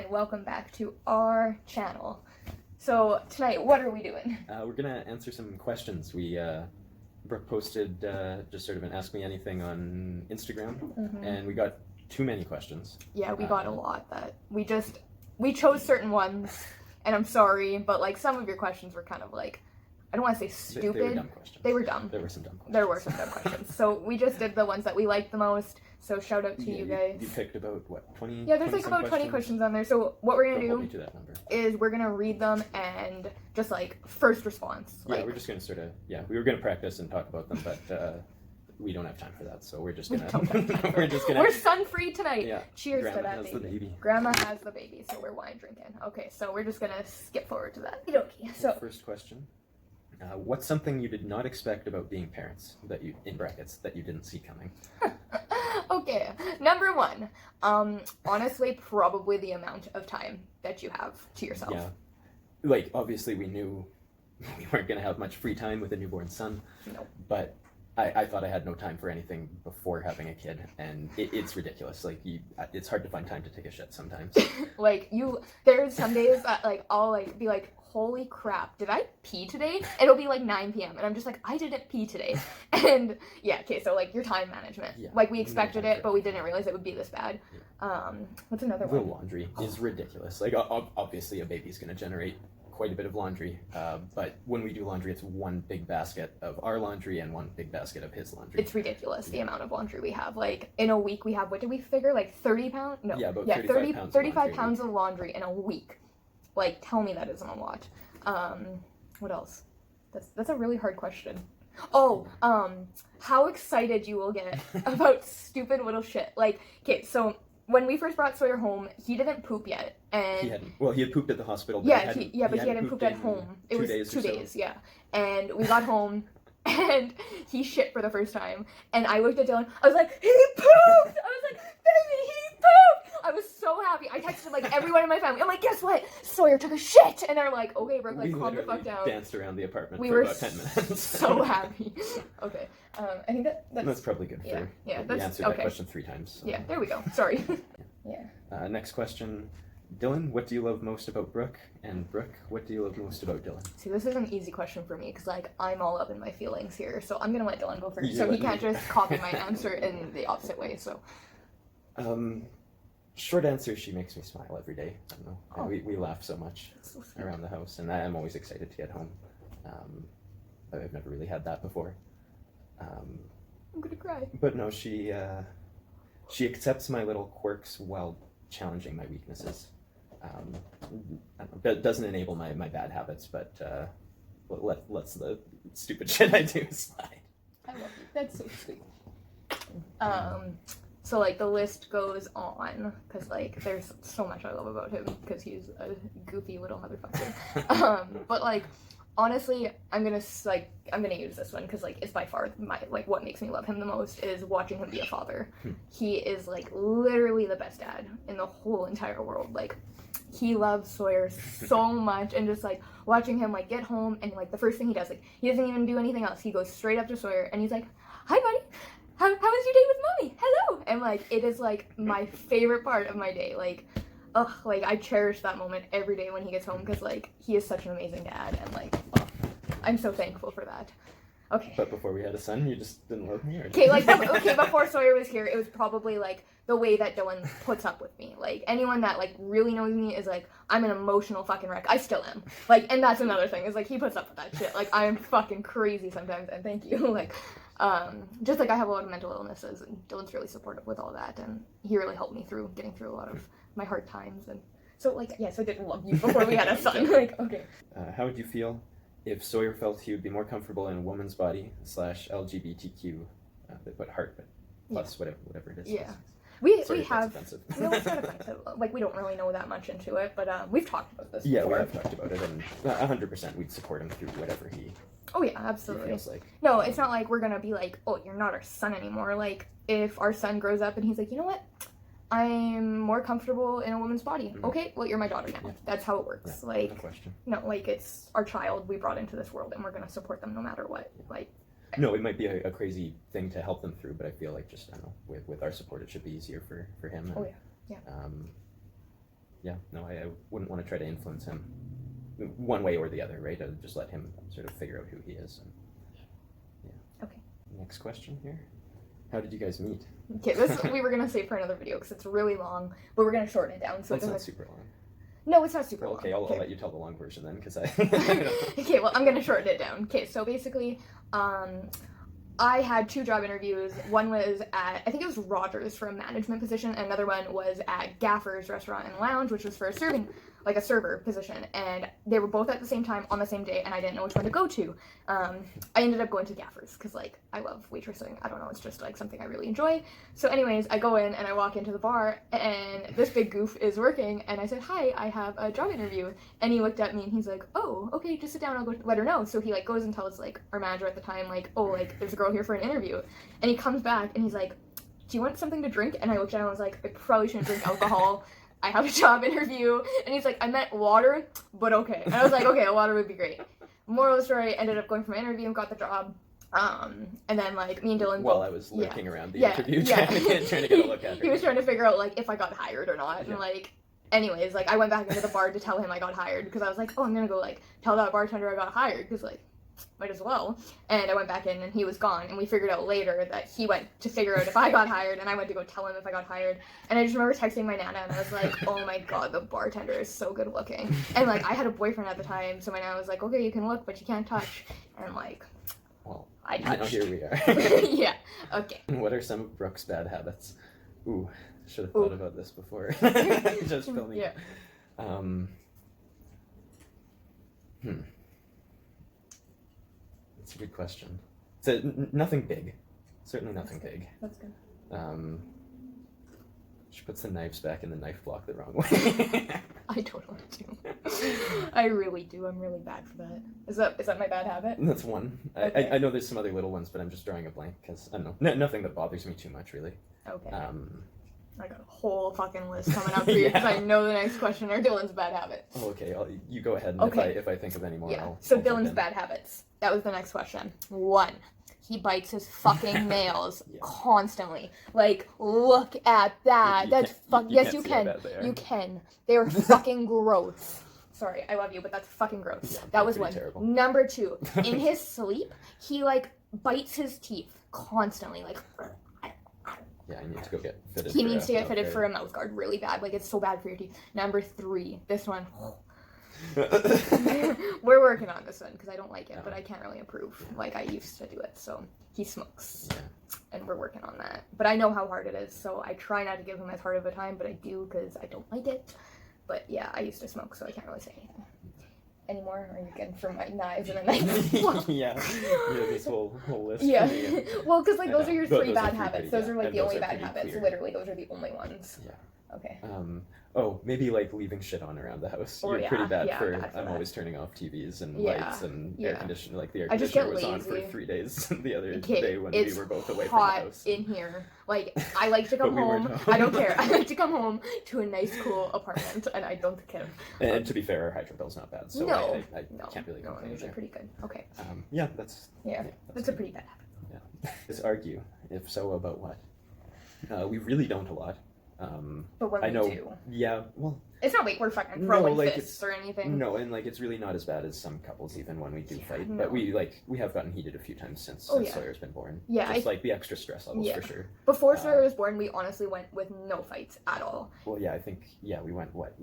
and welcome back to our channel. So tonight, what are we doing? We're gonna answer some questions. Brooke posted just sort of an Ask Me Anything on Instagram, and we got too many questions. Yeah, we got a lot that we chose certain ones, and I'm sorry, but like some of your questions were kind of like, I don't want to say stupid. They were dumb questions. They were dumb. There were some dumb questions. There were some dumb questions. So we just did the ones that we liked the most. So shout out to you guys. You picked about, what, 20? Yeah, there's like about 20 questions on there. So what we're going to hold me to that number. is we're going to read them and just like first response. Yeah, we're just going to sort of, we were going to practice and talk about them, but we don't have time for that. So we're just going to, we're sun free tonight. Yeah. Cheers Grandma to that has baby. The baby. Grandma has the baby, so we're wine drinking. Okay, so we're just going to skip forward to that. Okay, so first question. What's something you did not expect about being parents that you, in brackets, that you didn't see coming? Okay, number one, honestly, probably the amount of time that you have to yourself. Yeah, like, obviously we knew we weren't going to have much free time with a newborn son. No. But I thought I had no time for anything before having a kid, and it's ridiculous. Like, it's hard to find time to take a shit sometimes. Like, there's some days that, like, I'll, like, be like, holy crap, did I pee today? It'll be like 9 p.m. and I'm just like, I didn't pee today. And yeah, okay, so like your time management. Yeah, like we expected it, but we didn't realize it would be this bad. Yeah. What's another The one? laundry is ridiculous. Like, obviously a baby's going to generate quite a bit of laundry, but when we do laundry, it's one big basket of our laundry and one big basket of his laundry. It's ridiculous the amount of laundry we have. Like, in a week we have, what did we figure, like 30 pounds? No. Yeah, about 35 pounds of laundry in a week. Like, tell me that isn't a lot. What else? That's a really hard question. Oh, how excited you will get about stupid little shit. Like, okay, so when we first brought Sawyer home, he didn't poop yet, and he hadn't. Well, he had pooped at the hospital. But yeah, he hadn't pooped at home. It was 2 days, yeah. And we got home, and he shit for the first time, and I looked at Dylan. I was like, he pooped! I was like, baby, he pooped! I was so happy. I texted like everyone in my family. I'm like, guess what? Sawyer took a shit, and they're like, okay, Brooke, like calm the fuck down. We danced around the apartment we for were about 10 minutes. So happy. Okay, I think that's probably good. Yeah, we answered that question 3 times. So. Yeah, there we go. Sorry. Yeah. Next question. Dylan, what do you love most about Brooke? And Brooke, what do you love most about Dylan? See, this is an easy question for me because, like, I'm all up in my feelings here. So I'm going to let Dylan go first. You so he can't just copy my answer in the opposite way, so. Short answer, she makes me smile every day. I don't know. Oh. We laugh so much So around the house, and I'm always excited to get home. I've never really had that before. I'm going to cry. But no, she accepts my little quirks while challenging my weaknesses. That doesn't enable my bad habits, but lets the stupid shit I do slide. I love you. That's so sweet. So like the list goes on because like there's so much I love about him because he's a goofy little motherfucker. But like honestly, I'm gonna use this one because like it's by far what makes me love him the most is watching him be a father. He is like literally the best dad in the whole entire world. Like he loves Sawyer so much, and just like watching him like get home and like the first thing he does, like he doesn't even do anything else. He goes straight up to Sawyer and he's like, "Hi, buddy. How was your day with mommy? Hello." And like it is like my favorite part of my day. Like, ugh, like I cherish that moment every day when he gets home because like he is such an amazing dad, and like I'm so thankful for that. Okay. But before we had a son, you just didn't love me, or? Okay, like before Sawyer was here, it was probably like the way that Dylan puts up with me. Like anyone that like really knows me is like I'm an emotional fucking wreck. I still am. Like, and that's another thing is like he puts up with that shit. Like I'm fucking crazy sometimes, and thank you. Like, just like I have a lot of mental illnesses, and Dylan's really supportive with all that, and he really helped me through getting through a lot of my hard times. And so like yes, I didn't love you before we had a son. Like okay. How would you feel if Sawyer felt he would be more comfortable in a woman's body / LGBTQ, but heart, but plus whatever it is. Yeah. We have. Offensive. No, it's not offensive. Like we don't really know that much into it, but we've talked about this. Yeah, before. we have talked about it, and 100% we'd support him through whatever he. Oh yeah, absolutely. Feels like. No, it's not like we're gonna be like, oh, you're not our son anymore. Like if our son grows up and he's like, you know what, I'm more comfortable in a woman's body. Mm-hmm. Okay, well you're my daughter now. Yeah. That's how it works. Yeah, like, no question. No, like it's our child we brought into this world, and we're gonna support them no matter what. Like. No, it might be a crazy thing to help them through, but I feel like just I don't know with our support it should be easier for him. And, oh yeah. yeah, no, I wouldn't want to try to influence him one way or the other, right? I'd just let him sort of figure out who he is. And, yeah. Okay. Next question here. How did you guys meet? Okay, this we were gonna save for another video because it's really long, but we're gonna shorten it down so That's it not doesn't. super long. No, it's not super Well, long. okay, I'll let you tell the long version then, because I. Okay, well, I'm gonna shorten it down. Okay, so basically, I had 2 job interviews. One was at, I think it was Rogers for a management position, and another one was at Gaffer's Restaurant and Lounge, which was for a server position. And they were both at the same time on the same day, and I didn't know which one to go to. I ended up going to Gaffer's because, like, I love waitressing. I don't know, it's just, like, something I really enjoy. So anyways, I go in and I walk into the bar, and this big goof is working, and I said, "Hi, I have a job interview." And he looked at me and he's like, "Oh, okay, just sit down, I'll go let her know." So he, like, goes and tells, like, our manager at the time, like, "Oh, like, there's a girl here for an interview." And he comes back and he's like, "Do you want something to drink?" And I looked at him and was like, "I probably shouldn't drink alcohol. I have a job interview." And he's like, "I meant water, but okay." And I was like, "Okay, a water would be great." Moral of the story, ended up going for my interview and got the job. And then, like, me and Dylan While I was lurking around the interview, yeah. trying to get a look at her. He was trying to figure out, like, if I got hired or not. Yeah. And, like, anyways, like, I went back into the bar to tell him I got hired because I was like, "Oh, I'm gonna go, like, tell that bartender I got hired," because, like, might as well. And I went back in and he was gone, and we figured out later that he went to figure out if I got hired and I went to go tell him if I got hired. And I just remember texting my nana and I was like, "Oh my god, the bartender is so good looking." And, like, I had a boyfriend at the time, so my nana was like, "Okay, you can look, but you can't touch." And, like, Well, I now touched. here we are. Yeah, okay. What are some of Brooke's bad habits? Ooh, should have Ooh. thought about this before. Just filming. Yeah. That's a good question. So nothing big. Certainly nothing big. That's good. She puts the knives back in the knife block the wrong way. I totally do. I really do. I'm really bad for that. Is that my bad habit? That's one. Okay. I know there's some other little ones, but I'm just drawing a blank because I don't know. Nothing that bothers me too much, really. Okay. I got a whole fucking list coming up for you because I know the next question are Dylan's bad habits. Oh, okay. You go ahead, and Okay. if I think of any more, Yeah. I'll So jump Dylan's in. bad habits. That was the next question. 1. He bites his fucking nails Yeah. constantly. Like, look at that. You That's can't- fuck. you Yes, can't you see how can. bad they are. You can. They are fucking gross. Sorry, I love you, but that's fucking gross. Yeah, That was pretty 1. terrible. Number 2. In his sleep, he, like, bites his teeth constantly. Like, Yeah, I need to go get fitted. he for needs to get fitted okay. for a mouth guard really bad. Like, it's so bad for your teeth. Number 3. This one. We're working on this one because I don't like it, but I can't really improve. Like, I used to do it, so he smokes. Yeah. And we're working on that. But I know how hard it is, so I try not to give him as hard of a time, but I do because I don't like it. But yeah, I used to smoke, so I can't really say anything. Anymore? Or are you good for my knives and a knife? Yeah, this whole list. Yeah. for me. Well, because, like, those are your Those 3 are bad pretty habits. big, Those yeah. are, like, And the those only are bad pretty habits. clear. Literally, those are the only ones. Yeah. Okay. Oh, maybe like leaving shit on around the house. Oh, You're yeah, pretty bad yeah, for. bad for I'm that. always turning off TVs and Yeah, lights and air yeah. conditioner. Like the air I just conditioner get was on lazy. for 3 days the other Okay, day when it's we were both away from hot the house. in here. Like, I like to come But we weren't home. home. I don't care. I like to come home to a nice, cool apartment, and I don't care. And to be fair, our hydro bill's not bad, so No, I no, can't really no, complain those are there. pretty good. Okay, Yeah, that's yeah, that's a pretty bad habit. yeah. Let's argue. If so, about what? We really don't a lot. But when I we know. do, Yeah, well, it's not like we're fucking No, throwing like, fists or anything. no, and like it's really not as bad as some couples even when we do Yeah, fight. no. But we have gotten heated a few times since Oh, yeah. Sawyer's been born. Yeah, just like the extra stress levels Yeah. for sure. Before Sawyer was born, we honestly went with no fights at all. Well, yeah, I think we went like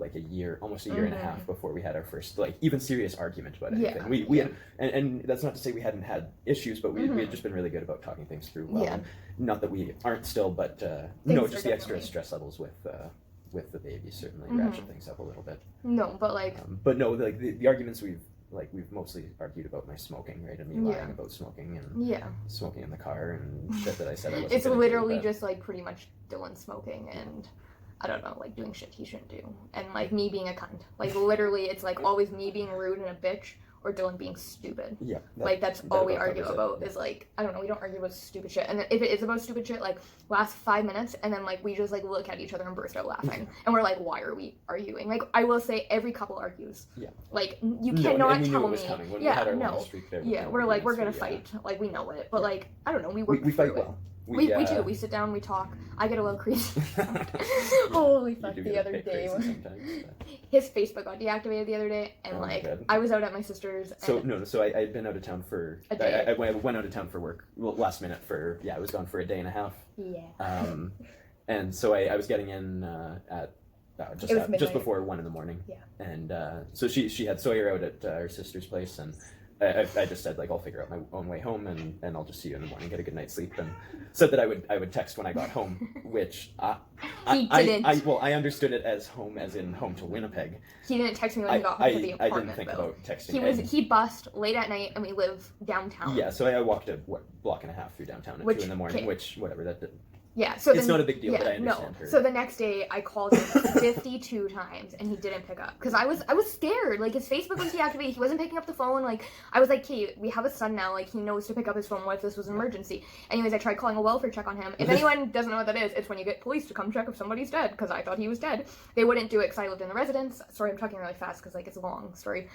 almost a year and a half before we had our first like even serious argument about anything. Yeah, We had, and that's not to say we hadn't had issues, but we had just been really good about talking things through. Well, Yeah. not that we aren't still, but Things no, are just the extra definitely- stress levels with the baby certainly Mhm. ratchet things up a little bit. No, but like, But no, like the arguments we've mostly argued about my smoking, right? And me Yeah. lying about smoking and yeah, smoking in the car and shit that I said I wasn't. it's gonna do, literally but- just like pretty much Dylan smoking and I don't know, like doing shit he shouldn't do, and like me being a cunt. Like literally, it's like always me being rude and a bitch, or Dylan being stupid. Yeah. Like that's that all we about argue covers it. about is like I don't know, we don't argue about stupid shit, and if it is about stupid shit, like last 5 minutes, and then like we just like look at each other and burst out laughing, and we're like, why are we arguing? Like I will say every couple argues. Yeah. Like you No, cannot and we knew tell it was me. coming when we Yeah, had our no. long streak there with Yeah, no we're like we're gonna arguments, fight, like we know it, but Yeah. like I don't know, we We work fight through it. well. We do. We sit down, we talk. I get a little crazy. Holy fuck! The other day, his Facebook got deactivated the other day, and I was out at my sister's. So I had been out of town for a day. I went out of town for work. Well, last minute I was gone for a day and a half. Yeah. And so I was getting in at just before 1 a.m. Yeah. And so she had Sawyer out at her sister's place, and I just said, like, I'll figure out my own way home, and I'll just see you in the morning, get a good night's sleep, and said that I would text when I got home, which he didn't. I understood it as home, as in home to Winnipeg. He didn't text me when he got home to the apartment. I didn't think about texting. He bussed late at night, and we live downtown. Yeah, so I walked a block and a half through downtown at 2 a.m, which whatever that did. Yeah, so it's not a big deal, but I understand her. So the next day, I called him 52 times, and he didn't pick up. Because I was scared. Like, his Facebook was deactivated. He wasn't picking up the phone. Like, I was like, Kate, we have a son now. Like, he knows to pick up his phone. What if this was an emergency? Anyways, I tried calling a welfare check on him. If anyone doesn't know what that is, it's when you get police to come check if somebody's dead. Because I thought he was dead. They wouldn't do it because I lived in the residence. Sorry, I'm talking really fast because, like, it's a long story.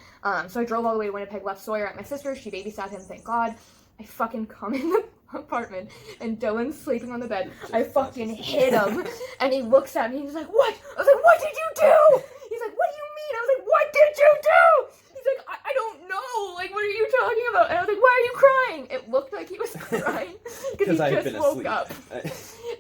So I drove all the way to Winnipeg, left Sawyer at my sister's. She babysat him, thank God. I fucking come in the apartment and Dylan's sleeping on the bed. I fucking hit him and he looks at me and he's like, what? I was like, what did you do? He's like, what do you mean? I was like, what did you do? He's like, I don't know. Like, what are you talking about? And I was like, why are you crying? It looked like he was crying because he just woke up.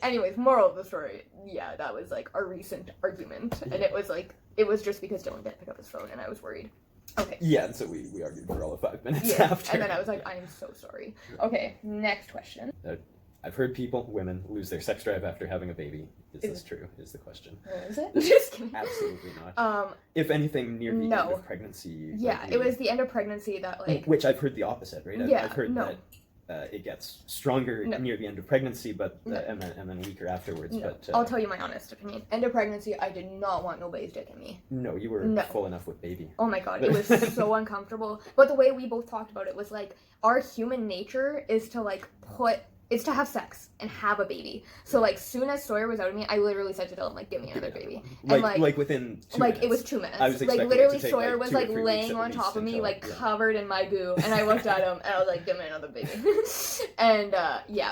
Anyways, moral of the story, yeah, that was like a recent argument, and it was just because Dylan didn't pick up his phone and I was worried. Okay. Yeah, and so we argued for all of 5 minutes after. And then I was like, I am so sorry. Okay, next question. I've heard women, lose their sex drive after having a baby. Is this true? Is the question. Is it? Just kidding. Absolutely not. If anything, near the end of pregnancy. Yeah, it was the end of pregnancy that, like... Which I've heard the opposite, right? I've heard that it gets stronger near the end of pregnancy, but and then weaker afterwards. No. But I'll tell you my honest opinion. End of pregnancy, I did not want nobody's dick in me. No, you were full enough with baby. Oh my god, it was so uncomfortable. But the way we both talked about it was like, our human nature is to to have sex and have a baby. So like, soon as Sawyer was out of me, I literally said to Dylan, like, give me another baby. And like within 2 minutes. It was 2 minutes. I was like, literally Sawyer was like laying on top of me, like covered in my goo, and I looked at him and I was like, give me another baby. And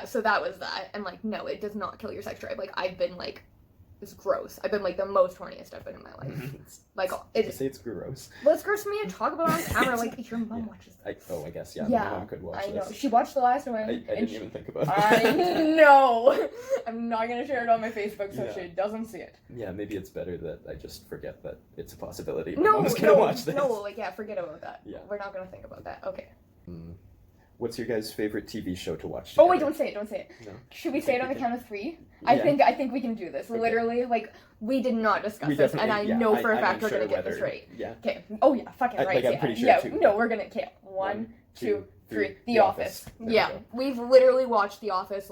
so that was that. And like, no, it does not kill your sex drive. Like, I've been like, it's gross. I've been like the most horniest I've been in my life. Like, say it's gross. Well, it's gross for me to talk about on camera. Like, if your mom watches this. I guess, yeah. Yeah, my mom could watch I know. This. She watched the last one. I didn't even think about it. I know. I'm not gonna share it on my Facebook so she doesn't see it. Yeah, maybe it's better that I just forget that it's a possibility. No, Mom's gonna watch this. No, forget about that. Yeah. We're not gonna think about that. Okay. What's your guys' favorite TV show to watch together? Oh wait, don't say it. No. Should we say it on the count of 3? Yeah. I think we can do this. Okay. Literally, like, we did not discuss this, and I know for a fact we're gonna get this right. Yeah. Okay. Oh yeah, fucking right. I'm pretty sure too. No, we're gonna. Okay. 1, 2, 3. The Office. Yeah, we've literally watched The Office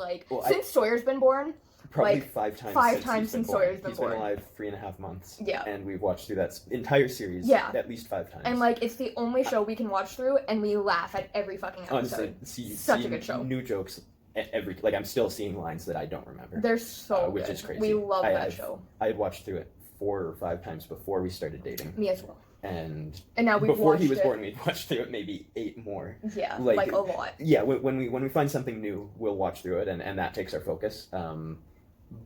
since Sawyer's been born. Probably 5 times. 5 times since Sawyer's been born. He's been alive 3.5 months. Yeah. And we've watched through that entire series at least 5 times. And like, it's the only show we can watch through, and we laugh at every fucking episode. Honestly, such a good show. New jokes I'm still seeing lines that I don't remember. They're so which good. is crazy. We love that show. I had watched through it 4 or 5 times before we started dating. Me as well. And now we before he was born, we'd watched through it maybe 8 more. Yeah, like a lot. Yeah, when we find something new, we'll watch through it, and that takes our focus.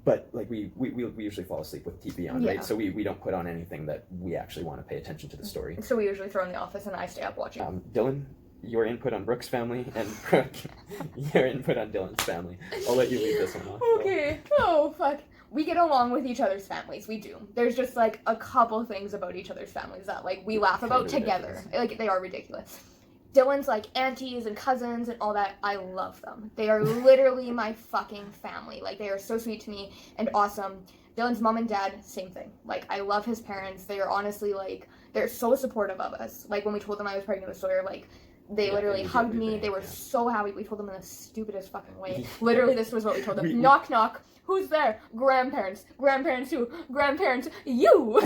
But like we usually fall asleep with TV on, right? So we don't put on anything that we actually want to pay attention to the story. So we usually throw in The Office, and I stay up watching. Dylan, your input on Brooke's family, and Brooke, your input on Dylan's family. I'll let you leave this one off. Okay. Oh fuck. We get along with each other's families. We do. There's just like a couple things about each other's families that like we laugh about together. Ridiculous. Like, they are ridiculous. Dylan's like aunties and cousins and all that. I love them. They are literally my fucking family. Like, they are so sweet to me and awesome. Dylan's mom and dad, same thing. Like, I love his parents. They are honestly like, they're so supportive of us. Like, when we told them I was pregnant with Sawyer, like, they literally hugged me. They were so happy. We told them in the stupidest fucking way. Literally, this was what we told them. Knock, knock. Who's there? Grandparents. Grandparents who? Grandparents, you!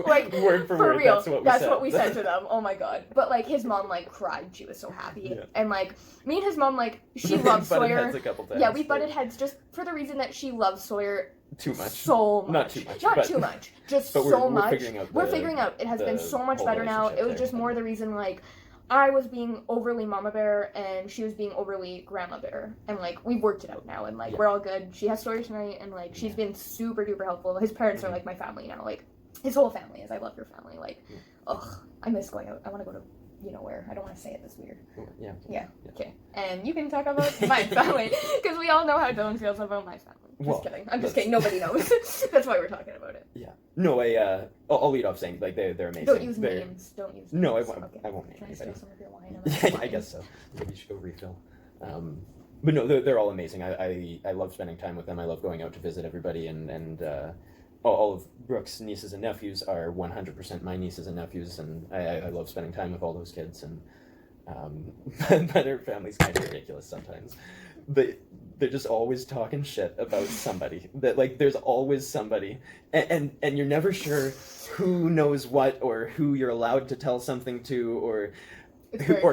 like word for word, real. That's what we said to them. Oh my god. But like, his mom like cried. She was so happy. Yeah. And like, me and his mom, like, she loves Sawyer. Heads a couple times, yeah, we butted heads just for the reason that she loves Sawyer too much. So much. Not too much. Not too much. Just so much. We're figuring out. We're figuring out. It has been so much better now. It was just more the reason, like, I was being overly mama bear and she was being overly grandma bear, and like we've worked it out now, and like we're all good. She has stories tonight, and like she's been super duper helpful. His parents are like my family now, like his whole family is. I love your family. Like, ugh, I miss going out. I want to go to you know where. I don't want to say it this weird. Yeah. Okay. And you can talk about my family because we all know how Dylan feels about my family. Just kidding. I'm just kidding. Nobody knows. That's why we're talking about it. Yeah. No, I'll lead off saying like they're amazing. Don't use names. Don't use names. No, I won't. Okay. I won't name anybody. Can I steal some of your wine? Yeah, I guess so. Maybe you should go refill. But no, they're all amazing. I love spending time with them. I love going out to visit everybody, and all of Brooke's nieces and nephews are 100% my nieces and nephews, and I love spending time with all those kids. And but their family's kind of ridiculous sometimes. They're just always talking shit about somebody. That like there's always somebody, and you're never sure who knows what or who you're allowed to tell something to, or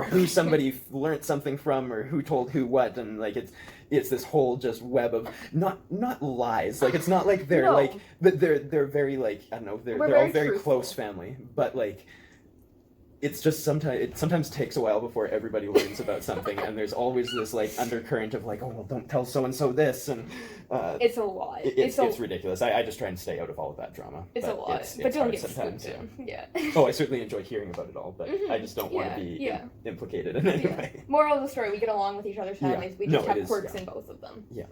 who somebody learned something from, or who told who what, and like it's this whole just web of not lies. Like it's not like they're like, but they're very like, I don't know, they're all very truthful. Close family, but like it's just sometimes takes a while before everybody learns about something, and there's always this like undercurrent of like, oh well, don't tell so and so this, and it's a lot. It's ridiculous. I just try and stay out of all of that drama. It's a lot, but don't get sometimes. Yeah. Oh, I certainly enjoy hearing about it all, but I just don't want to be implicated in any way. Moral of the story: we get along with each other's families. We just have quirks in both of them. Yeah.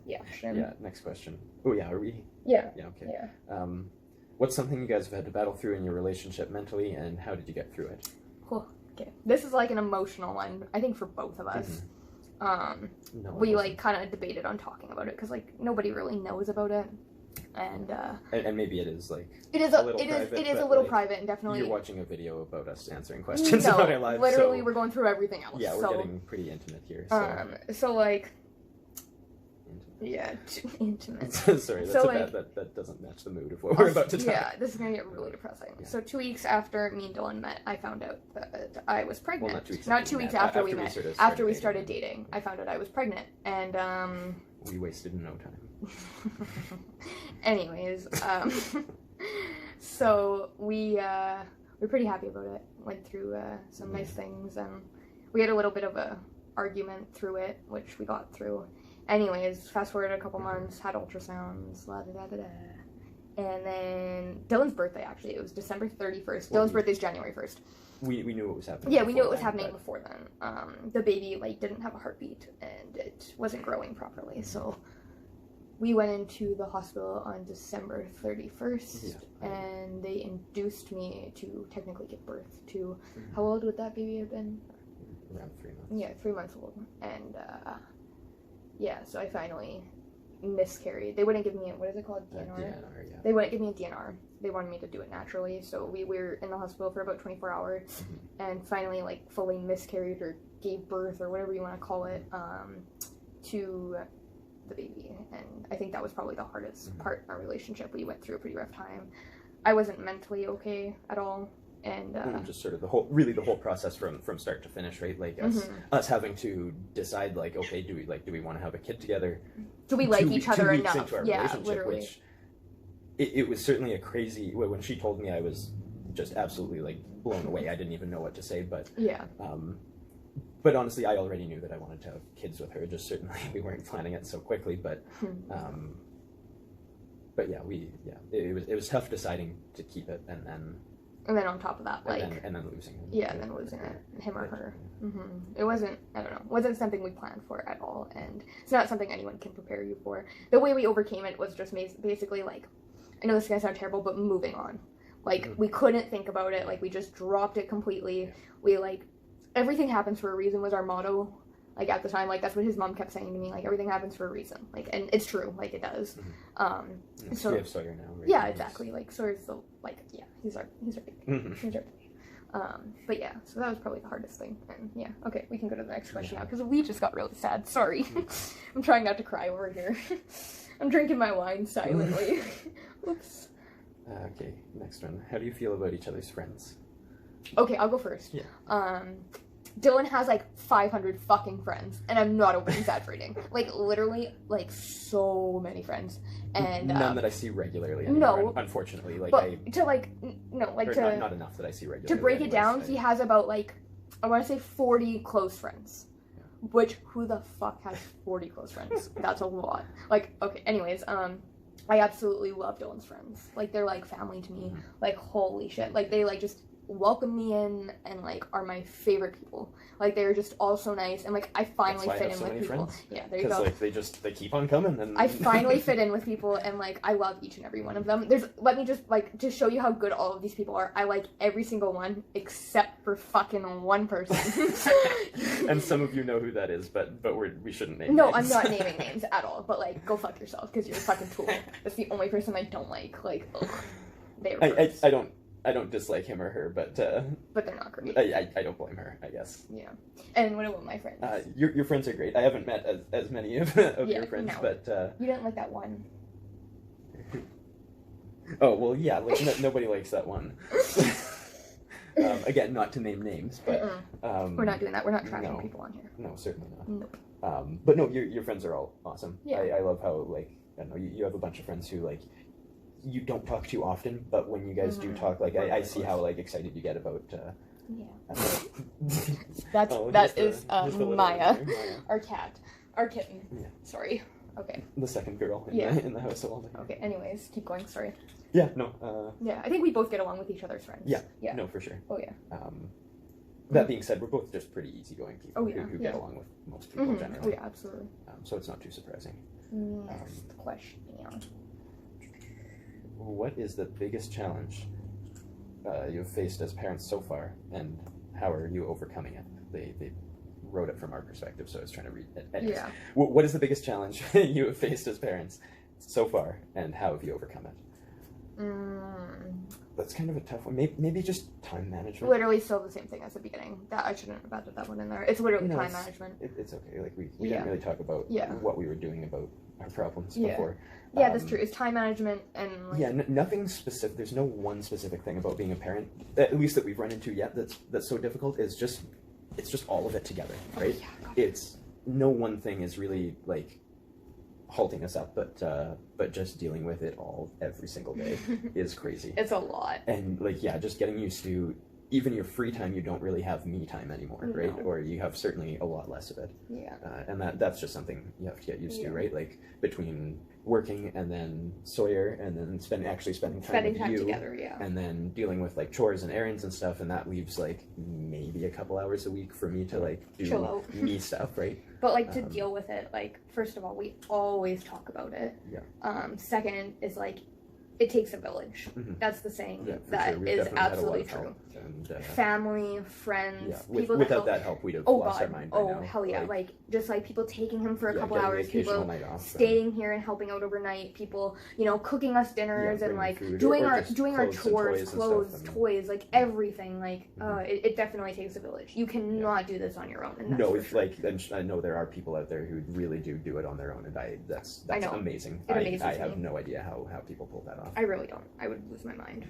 Next question. Oh yeah, are we? Yeah. Yeah. Okay. Yeah. What's something you guys have had to battle through in your relationship mentally, and how did you get through it? Okay, this is like an emotional one, I think, for both of us. We like kind of debated on talking about it because like nobody really knows about it, and maybe it is like it is a little private, and definitely you're watching a video about us answering questions about our lives. Literally, so, we're going through everything else. Yeah, we're getting pretty intimate here. So like. Yeah, intimate. Sorry, that doesn't match the mood of what we're about to talk. Yeah, this is gonna get really depressing. Yeah. So 2 weeks after me and Dylan met, I found out that I was pregnant. Well, not 2 weeks after we met. After we started dating, I found out I was pregnant, and we wasted no time. Anyways, so we're pretty happy about it. Went through some nice things, and we had a little bit of a argument through it, which we got through. Anyways, fast forward a couple months, had ultrasounds, and then Dylan's birthday, actually, it was December 31st. Dylan's birthday's January 1st. We knew it was happening. Yeah, we knew it was happening before then. The baby, like, didn't have a heartbeat, and it wasn't growing properly, so we went into the hospital on December 31st, and they induced me to technically give birth to, how old would that baby have been? Around 3 months. Yeah, 3 months old, and, yeah, so I finally miscarried. They wouldn't give me what is it called? DNR? DNR, yeah. They wouldn't give me a DNR. They wanted me to do it naturally. So we were in the hospital for about 24 hours and finally like fully miscarried or gave birth or whatever you want to call it to the baby. And I think that was probably the hardest part in our relationship. We went through a pretty rough time. I wasn't mentally okay at all. And just sort of the whole process from start to finish, right? Like us having to decide, like, okay, do we want to have a kid together? Do we like each other enough? Into our relationship, literally. Which it was certainly a crazy. When she told me, I was just absolutely like blown away. I didn't even know what to say, but yeah. But honestly, I already knew that I wanted to have kids with her. Just certainly we weren't planning it so quickly, but yeah, it was tough deciding to keep it and then on top of that, like... And then losing him. Yeah, and then losing him or her. It wasn't, I don't know, wasn't something we planned for at all, and it's not something anyone can prepare you for. The way we overcame it was just basically, like, I know this is gonna sound terrible, but moving on. Like, we couldn't think about it, like, we just dropped it completely. Yeah. We, like, everything happens for a reason was our motto. Like, at the time, like, that's what his mom kept saying to me, like, everything happens for a reason. Like, and it's true, like, it does. So we have Sawyer now, right? Yeah, exactly. Like, Sawyer's the, like, yeah, he's our baby. He's our baby. But yeah, so that was probably the hardest thing. And yeah, okay, we can go to the next question now, because we just got really sad. Sorry. I'm trying not to cry over here. I'm drinking my wine silently. Oops. Okay, next one. How do you feel about each other's friends? Okay, I'll go first. Yeah. Dylan has like 500 fucking friends, and I'm not over exaggerating. Like, nliterally, like, so many friends. And none that I see regularly anymore, no, unfortunately. Like, but not enough that I see regularly. To break it down, he has about like I want to say 40 close friends. Which, who the fuck has 40 close friends? That's a lot. Like, okay, anyways, I absolutely love Dylan's friends. Like, they're like family to me. Like, holy shit. Like, they like just welcome me in and like are my favorite people. Like, they're just all so nice, and like I finally fit in with people. Friends. Yeah, there you go. Because like they keep on coming, and I finally fit in with people, and like I love each and every one of them. Let me just like to show you how good all of these people are. I like every single one except for fucking one person. And some of you know who that is, but we shouldn't name. No, names. I'm not naming names at all. But like, go fuck yourself because you're a fucking tool. That's the only person I don't like. Like, ugh, they're. I don't dislike him or her, but they're not great. I don't blame her, I guess. Yeah. And what about my friends? Your friends are great. I haven't met as many of your friends, no. but you didn't like that one. Oh well, yeah. Like nobody likes that one. Again, not to name names, but we're not doing that. We're not trashing no. people on here. No, certainly not. Nope. But no, your friends are all awesome. Yeah. I love how like I don't know you have a bunch of friends who like you don't talk too often, but when you guys do talk, like I see how like excited you get about. That is Maya, our cat, our kitten. Yeah. Sorry. Okay. The second girl in the household. Okay. Anyways, keep going. Sorry. Yeah. No. Yeah, I think we both get along with each other's friends. Yeah. Yeah. No, for sure. Oh yeah. That being said, we're both just pretty easygoing people who get Yeah. along with most people generally. Oh yeah, absolutely. So it's not too surprising. Next question. What is the biggest challenge you've faced as parents so far, and how are you overcoming it? They wrote it from our perspective, so I was trying to read it. Anyways, Yeah. What is the biggest challenge you have faced as parents so far, and how have you overcome it? That's kind of a tough one. Maybe just time management. Literally still the same thing as the beginning. That I shouldn't have added that one in there. It's literally time management. It's okay. Like we didn't really talk about what we were doing about our problems before. Yeah, that's true. It's time management and like... nothing specific. There's no one specific thing about being a parent, at least that we've run into yet. That's so difficult. It's just all of it together, right? It's no one thing is really like halting us up, but just dealing with it all every single day is crazy. It's a lot. And like just getting used to even your free time, you don't really have me time anymore, right? Or you have certainly a lot less of it. Yeah. And that's just something you have to get used to, right? Like between working and then Sawyer and then spending time with you together, and then dealing with like chores and errands and stuff, and that leaves like maybe a couple hours a week for me to like do me stuff, right? But like to deal with it, like first of all, we always talk about it. Yeah. Second is like it takes a village. That's the saying. That is absolutely true. And, family, friends, people without that help, we'd have lost our mind by now. Oh hell yeah! Like just like people taking him for a couple hours, people staying here and helping out overnight, people cooking us dinners and like doing our chores, clothes, toys, like everything. Like it definitely takes a village. You cannot do this on your own. And no, if like and I know there are people out there who really do it on their own, and that's amazing. I have no idea how people pull that off. I really don't. I would lose my mind.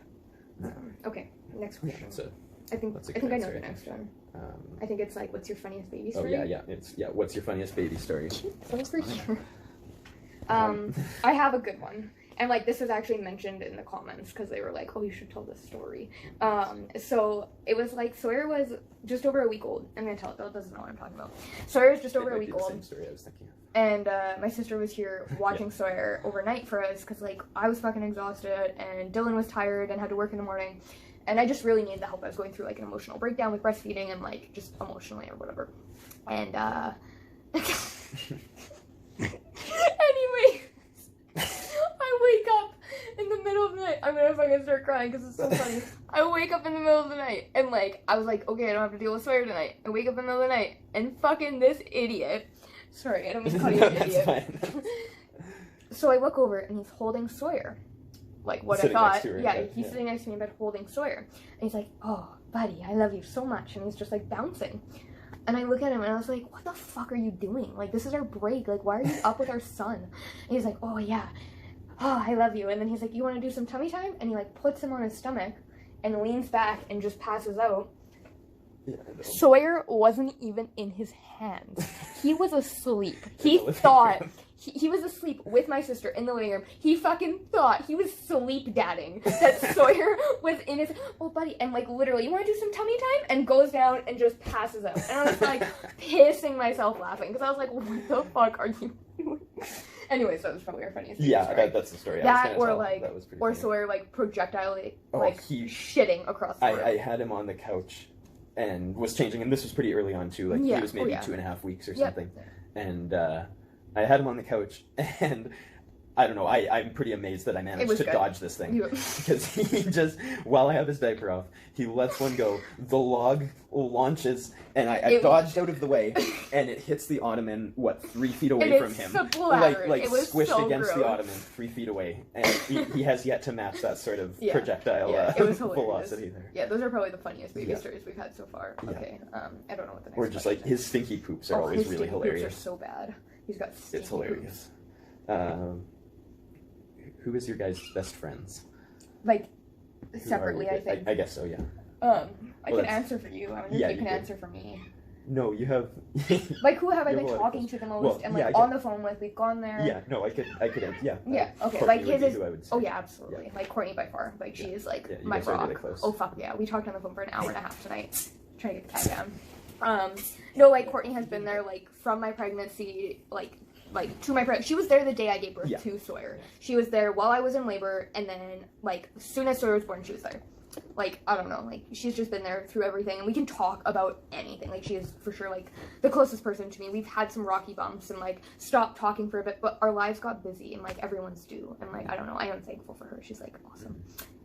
Okay, next question. I think I know the next one. I think it's like, what's your funniest baby story? Oh yeah. It's what's your funniest baby story? Over here. I have a good one. And like this was actually mentioned in the comments because they were like, "Oh, you should tell this story." So it was like Sawyer was just over a week old. I'm gonna tell it. Bill doesn't know what I'm talking about. Sawyer was just over a week old. Same story I was thinking of. And my sister was here watching Sawyer overnight for us because like I was fucking exhausted and Dylan was tired and had to work in the morning, and I just really needed the help. I was going through like an emotional breakdown with breastfeeding and like just emotionally or whatever. And anyway. I wake up in the middle of the night. I'm gonna fucking start crying because it's so funny. I wake up in the middle of the night and like I was like, okay, I don't have to deal with Sawyer tonight. I wake up in the middle of the night and fucking this idiot. Sorry, I don't mean to call you an idiot. So I look over and he's holding Sawyer. Like what sitting I thought. He's Yeah. sitting next to me in bed holding Sawyer. And he's like, oh, buddy, I love you so much. And he's just like bouncing. And I look at him and I was like, what the fuck are you doing? Like, this is our break. Like, why are you up with our son? And he's like, oh, yeah. Oh, I love you. And then he's like, you want to do some tummy time? And he, like, puts him on his stomach and leans back and just passes out. Yeah, Sawyer wasn't even in his hands. He was asleep. He thought he was asleep with my sister in the living room. He fucking thought he was sleep dadding that Sawyer was in his, oh buddy, and like literally, you want to do some tummy time? And goes down and just passes out. And I was like pissing myself laughing because I was like, what the fuck are you doing? Anyways, that was probably our funniest. Yeah, that's the story. That or like, that was pretty or funny. Sawyer like projectile he shitting across the room. I had him on the couch and was changing, and this was pretty early on too. Like he was maybe 2.5 weeks or something, and I had him on the couch, and I don't know. I'm pretty amazed that I managed to dodge this thing because he just, while I have his diaper off, he lets one go. The log launches, and I dodged out of the way, and it hits the ottoman 3 feet away from him, like it was squished so against gross. the ottoman 3 feet away, and he has yet to match that sort of projectile it was velocity there. Yeah, those are probably the funniest baby stories we've had so far. Okay, I don't know what the next. Or just like his stinky poops are always really hilarious. Poops are so bad. He's got stinky It's hilarious. Who is your guys' best friends? Like separately, I think. I guess so. Yeah. I can answer for you. I wonder if you can answer for me. No, you have. Like, who have I been talking to the most and like on the phone with? We've gone there. Yeah, no, I could. Yeah. Yeah. Okay. Courtney like his is. who I would say. Oh yeah, absolutely. Yeah. Like Courtney by far. Like she is like my guys are rock. really close. Oh fuck yeah, we talked on the phone for an hour and a half tonight, trying to get the cat down. No, like Courtney has been there like from my pregnancy, like to my she was there the day I gave birth to Sawyer. She was there while I was in labor, and then like as soon as Sawyer was born, she was there. Like, I don't know, like she's just been there through everything, and we can talk about anything. Like, she is for sure like the closest person to me. We've had some rocky bumps and like stopped talking for a bit, but our lives got busy, and like everyone's do, and like I don't know, I am thankful for her. She's like awesome.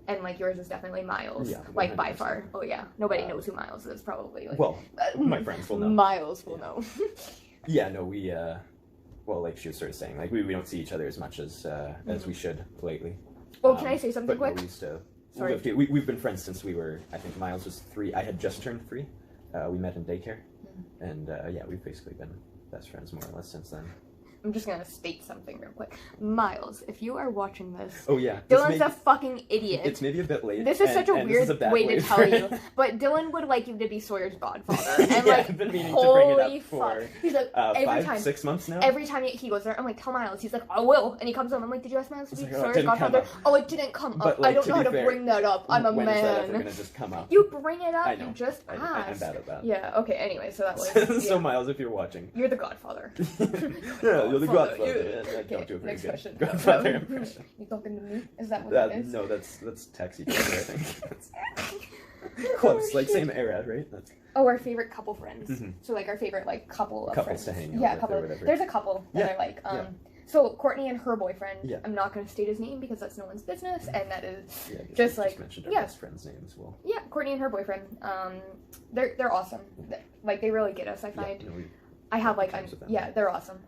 And like yours is definitely Miles, like by far. Oh yeah, nobody knows who Miles is probably. Like, well, my friends will know. Miles will know. Yeah, no, we well, like she was sort of saying, like we don't see each other as much as we should lately. Oh, can I say something quick? No, we used to. Sorry. We've been friends since we were, I think Miles was 3. I had just turned 3. We met in daycare. And we've basically been best friends more or less since then. I'm just gonna state something real quick. Miles, if you are watching this, oh yeah, Dylan's a fucking idiot. It's maybe a bit late. This is such a weird way to tell you, but Dylan would like you to be Sawyer's godfather. And like, I've been meaning to bring it up for he's like every 5-6 months now. Every time he goes there, I'm like, tell Miles. He's like, I will, and he comes home. I'm like, did you ask Miles to be Sawyer's godfather? Oh, it didn't come up. Like, I don't know how to bring that up. I'm a man. When is that ever gonna just come up? You bring it up. I know. You just ask. I'm bad at that. Yeah. Okay. Anyway, so that was. So Miles, if you're watching, you're the godfather. Yeah, you're the godfather. I don't do a very good godfather impression. You talking to me? Is that what that is? No, that's Taxi Driver, I think. Close, like same era, right? That's... Oh, our favorite couple friends. So like our favorite like couple of couples friends. To hang out yeah, with couple. Or whatever. There's a couple that are like So Courtney and her boyfriend. Yeah. I'm not going to state his name because that's no one's business, and that is just like mentioned our best friends' names. Well. Yeah, Courtney and her boyfriend. They're awesome. Like they really get us. I find. Yeah, I have like they're awesome.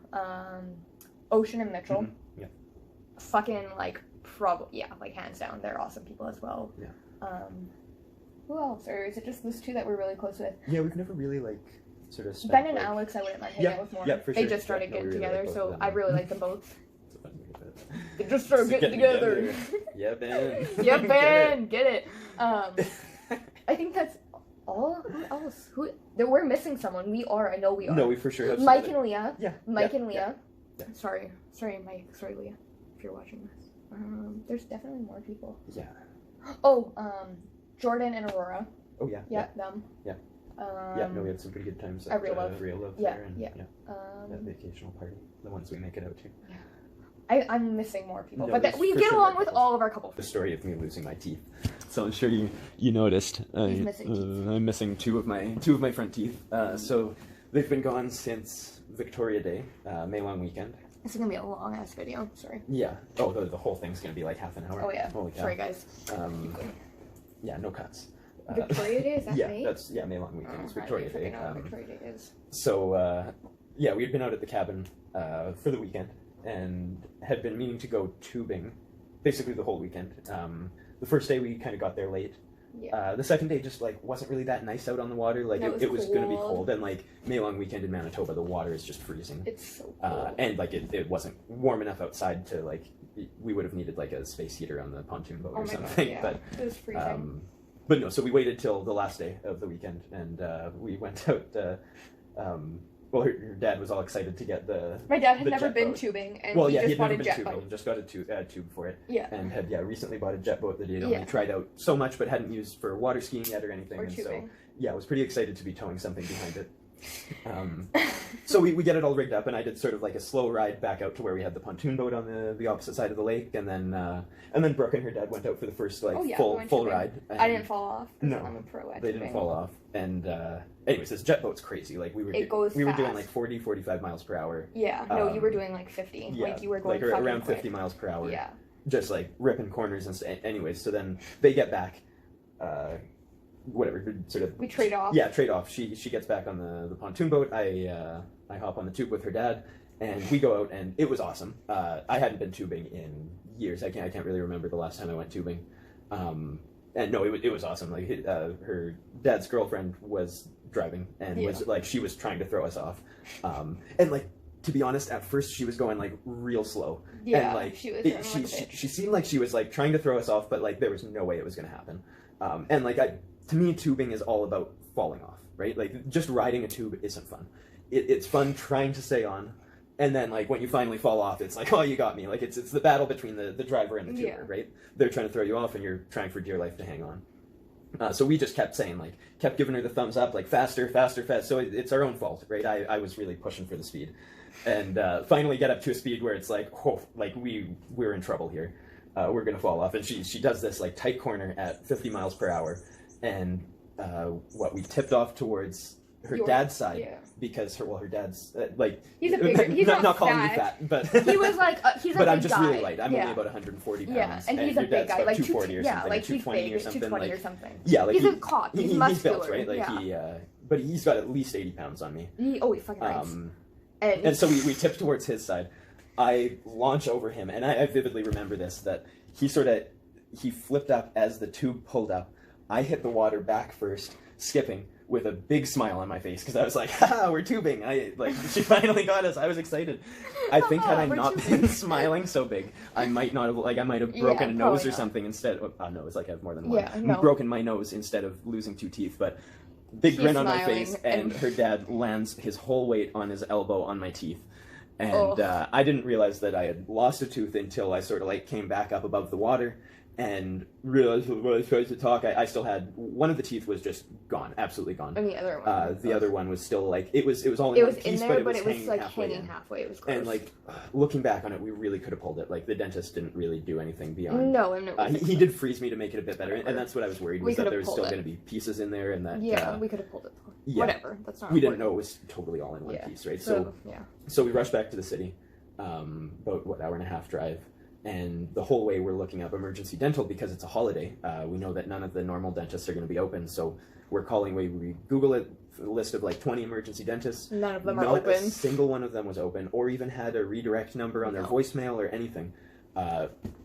Ocean and Mitchell. Yeah. Fucking like like hands down, they're awesome people as well. Yeah. Who else? Or is it just those two that we're really close with? Yeah, we've never really like sort of. Ben and Alex, I wouldn't mind hanging out with more. Yeah, for sure. They just started getting together, so I really like them both. They just just started getting together. Yeah, Ben. Yeah, Ben. Get it. I think that's all. Who else? We're missing someone. We are. I know we are. No, we for sure have. Mike and Leah. Yeah. Mike and Leah. Yeah. Sorry, Mike. Sorry, Leah. If you're watching this, there's definitely more people. Yeah. Oh, Jordan and Aurora. Oh yeah. Yeah, them. Yeah. No, we had some pretty good times at Real Love there, and that vacational party, the ones we make it out to. Yeah. I'm missing more people, but we get along with all of our couples. The story of me losing my teeth. So I'm sure you noticed. He's missing teeth. I'm missing two of my front teeth. So they've been gone since Victoria Day, May long weekend. This is gonna be a long ass video. Sorry. Yeah. Oh, the whole thing's gonna be like half an hour. Oh yeah. Holy cow. Sorry guys. Yeah, no cuts. Victoria Day, is that May? That's May long weekend. It's Victoria Day. Victoria Day is. So we had been out at the cabin for the weekend and had been meaning to go tubing, basically the whole weekend. The first day we kind of got there late. Yeah. The second day just like wasn't really that nice out on the water. Like it was going to be cold, and like May long weekend in Manitoba, the water is just freezing. It's so cold. And like it wasn't warm enough outside to like we would have needed like a space heater on the pontoon boat or something. God, yeah. But it was freezing. But no, so we waited till the last day of the weekend, and we went out well, her dad was all excited to get the. My dad had the never jet been boat. tubing, and Well, he yeah, just he'd bought never a been jet tubing, boat. just got a tube for it, Yeah. and had recently bought a jet boat that he'd only Yeah. tried out so much, but hadn't used for water skiing yet or anything, Or and tubing. so yeah, was pretty excited to be towing something behind it. So we get it all rigged up, and I did sort of like a slow ride back out to where we had the pontoon boat on the opposite side of the lake, and then Brooke and her dad went out for the first like Oh, yeah, we full went full tubing. ride. I and didn't fall off. 'Cause No, I'm a pro at They didn't tubing. fall off, and anyways, this jet boat's crazy. Like we were It goes we were doing fast. like 40, 45 miles per hour. Yeah. No, you were Um, doing like 50. Yeah, Like you were going like fucking around quick. 50 miles per hour. Yeah. Just like ripping corners and anyways. So then they get back, whatever sort of We trade off. Yeah, trade off. She gets back on the pontoon boat. I hop on the tube with her dad, and we go out, and it was awesome. I hadn't been tubing in years. I can't really remember the last time I went tubing. And no, it was awesome. Like her dad's girlfriend was driving and was like she was trying to throw us off, and like to be honest, at first she was going like real slow. Yeah. And like she was it, like a bitch. she seemed like she was like trying to throw us off, but like there was no way it was going to happen. And like to me, tubing is all about falling off, right? Like just riding a tube isn't fun. It's fun trying to stay on, and then like when you finally fall off, it's like, oh, you got me. Like it's the battle between the driver and the tuber, Yeah. right? They're trying to throw you off, and you're trying for dear life to hang on. So we just kept saying, like, kept giving her the thumbs up, like faster, faster, fast. So it's our own fault, right? I was really pushing for the speed, and finally get up to a speed where it's like, oh, like we're in trouble here. We're gonna fall off, and she does this like tight corner at 50 miles per hour, and we tipped off towards her dad's side because her dad's like he's a bigger, he's not not calling you fat. fat, but He was like he's a but big I'm just guy. really light. I'm only about 140 pounds. Yeah, and he's your a big dad's guy, about like 240 or something, like he's 220 big, or something. 220 like, or something. yeah, like he's a cop. He's muscular, built, right? Like yeah. but he's got at least 80 pounds on me. He fucking nice. And so we tipped towards his side. I launch over him, and I vividly remember this, that he flipped up as the tube pulled up. I hit the water back first, skipping, with a big smile on my face, because I was like, haha, we're tubing. She finally got us. I was excited. I think had I not been smiling so big, I might not have, I might have broken a nose or something instead. No, it's like I have more than one. Yeah, no. Broken my nose instead of losing 2 teeth, but big grin on my face, and her dad lands his whole weight on his elbow on my teeth. And I didn't realize that I had lost a tooth until I sort of like came back up above the water and realized when I was supposed to talk, I still had one of the teeth was just gone, absolutely gone. And the other one, the other one was still like it was all in one piece, in there, but it was like halfway hanging in. halfway. It was gross. And like looking back on it, we really could have pulled it. Like the dentist didn't really do anything beyond. No, he did freeze me to make it a bit better, and that's what I was worried was that there was still going to be pieces in there, and that we could have pulled it. Yeah. Whatever, that's not. We didn't know it was totally all in one piece, right? So we rushed back to the city, about hour and a half drive. And the whole way we're looking up emergency dental because it's a holiday. We know that none of the normal dentists are going to be open, so we're calling. We Google it, a list of like 20 emergency dentists. None of them are Not open. a single one of them was open, or even had a redirect number on their voicemail or anything.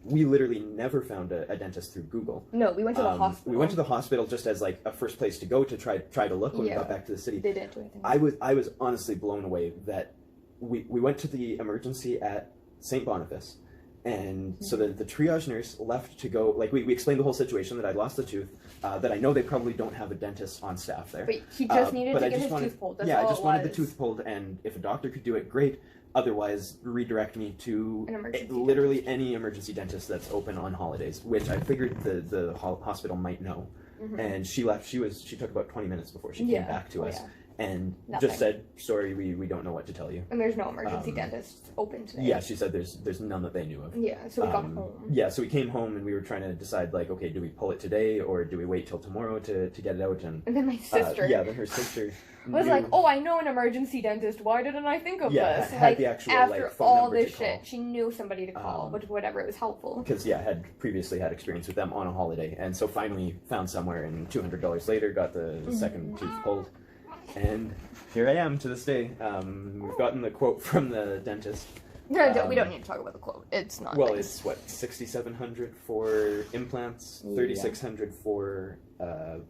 We literally never found a dentist through Google. No, we went to the hospital. We went to the hospital just as like a first place to go to try to look when we got back to the city. They didn't do anything. I was honestly blown away that we went to the emergency at St. Boniface. And so the triage nurse left to go, like, we explained the whole situation, that I'd lost a tooth, that I know they probably don't have a dentist on staff there. But he just needed to get his tooth pulled. That's all I just it wanted the was. tooth pulled, and if a doctor could do it, great. Otherwise, redirect me to literally any emergency dentist that's open on holidays, which I figured the hospital might know. Mm-hmm. And she left. She took about 20 minutes before she came back to us. Yeah. And just said, sorry, we don't know what to tell you. And there's no emergency dentist open today. Yeah, she said there's none that they knew of. Yeah, so we got home. Yeah, so we came home and we were trying to decide, like, okay, do we pull it today or do we wait till tomorrow to get it out? And then my sister. Then her sister was like, oh, I know an emergency dentist. Why didn't I think of this? Had like, the actual, after phone all number this to call. shit, she knew somebody to call, but whatever, it was helpful. Because, had previously had experience with them on a holiday. And so finally found somewhere, and $200 later got the second tooth pulled. And here I am to this day. We've gotten the quote from the dentist. No, we don't need to talk about the quote. It's not. Well, nice. it's what, $6,700 for implants, $3,600 for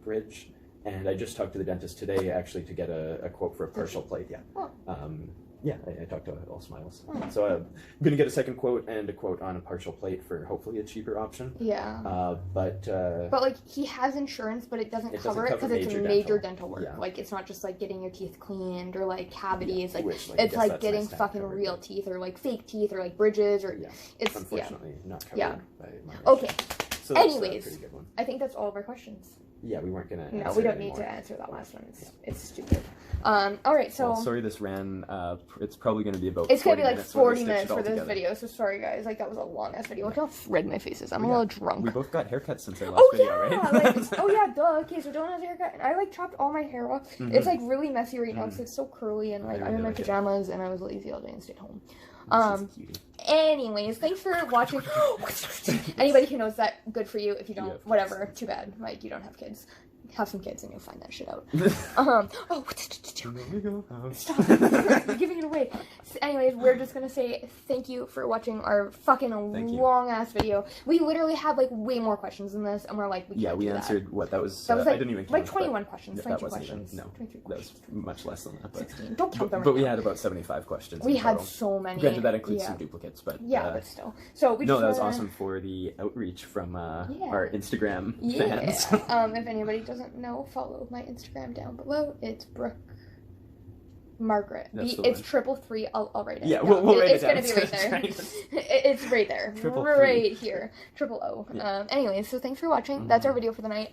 bridge, and I just talked to the dentist today actually to get a quote for a partial plate. Yeah. Oh. Yeah, I talked to all smiles. So I'm gonna get a second quote and a quote on a partial plate for hopefully a cheaper option. Yeah. But like he has insurance, but it doesn't cover it because it's major dental work. Yeah. Like it's not just like getting your teeth cleaned or like cavities. Like it's like getting fucking real teeth or like fake teeth or like bridges or it's unfortunately not covered by my Okay. So that's anyways, a pretty good one. I think that's all of our questions. Yeah, we weren't gonna. No, we don't need to answer that last one. It's stupid. All right, so. Well, sorry, this ran. It's probably gonna be about. It's gonna be like 40 minutes for this video. So sorry, guys. Like that was a long ass video. Look how red my face is. I'm a little drunk. We both got haircuts since our last video, right? Oh yeah, duh. Okay, so Dylan has a haircut, and I like chopped all my hair off. Mm-hmm. It's like really messy right now because it's so curly, and like I'm in my pajamas, and I was lazy all day and stayed home. Anyways, thanks for watching. Anybody who knows that, good for you. If you don't, whatever, too bad. Like, you don't have kids. Have some kids and you'll find that shit out. Stop. You're giving it away. So anyways, we're just gonna say thank you for watching our fucking long ass video. We literally had like way more questions than this, and we're like, we answered what that was. That was like, I didn't even count, like 21 questions. 22 questions. No, 23 that was much less than that. But 16. Don't count them. But we had about 75 questions. We had so many. Granted, that includes some duplicates, but but still. So we that was awesome for the outreach from our Instagram fans. If anybody doesn't know, follow my Instagram down below. It's Brooke Margaret. It's 333. I'll write it. Yeah, we'll write it down. It's gonna be right there. It's right there. Right here. 000. Yeah. Anyways, so thanks for watching. That's our video for the night.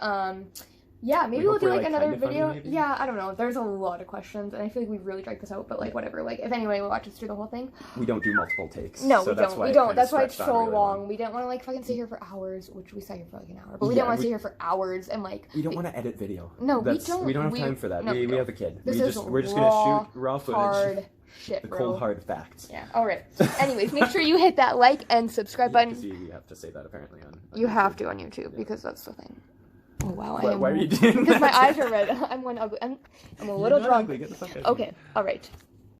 Yeah, maybe we'll do like another video. Yeah, I don't know. There's a lot of questions, and I feel like we really dragged this out. But like, whatever. Like, if anybody watches through the whole thing, we don't do multiple takes. No, we don't. That's why it's so long. We didn't want to like fucking sit here for hours, which we sat here for like an hour. But we didn't want to sit here for hours and like. We don't want to edit video. No, we don't. We don't have time for that. No, we have a kid. We're just gonna shoot raw footage. Hard shit, the cold hard facts. Yeah. All right. Anyways, make sure you hit that like and subscribe button. You have to say that apparently on you have to on YouTube because that's the thing. Oh wow! Why are you doing that? Because my eyes are red. I'm one ugly. I'm a little drunk. Ugly. Get the fuck out of Okay. All right.